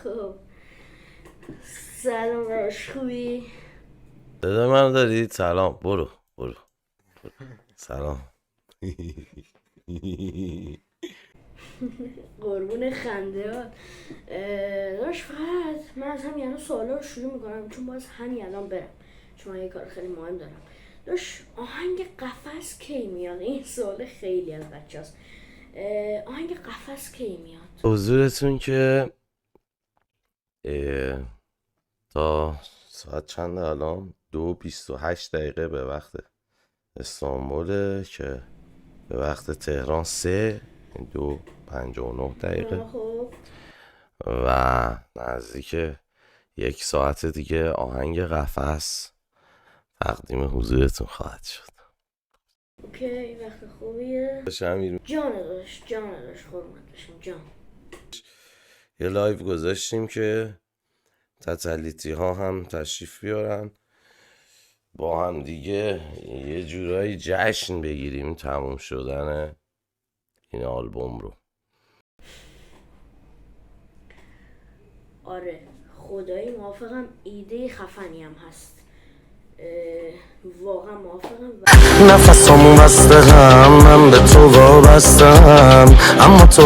خب سلام روش خوبی؟ صدا من دارید؟ سلام. برو سلام. قربون خنده ها. داشت فقط من از همین الان سوالا رو شروع میکنم چون باز همین الان برم چون من یه کار خیلی مهم دارم. داشت آهنگ قفس کی میاد؟ این سوال خیلی از بچه هست. آهنگ قفس کی میاد؟ حضورتون که تا ساعت چند الان 2:28 به وقت استانبوله که به وقت تهران 2:59 خب و نزدیک 1 ساعت دیگه آهنگ قفس تقدیم حضورتون خواهد شد. اوکی وقت خوبیه. جان داشت قربونت بشم جان. یه لایو گذاشتیم که تتلیتی ها هم تشریف بیارن با هم دیگه یه جورایی جشن بگیریم تموم شدن این آلبوم رو. آره خدایی موافقم، ایده خفنی هم هست. واقعا موافقم. نفسامو بسته هم من به تو وابستم اما تو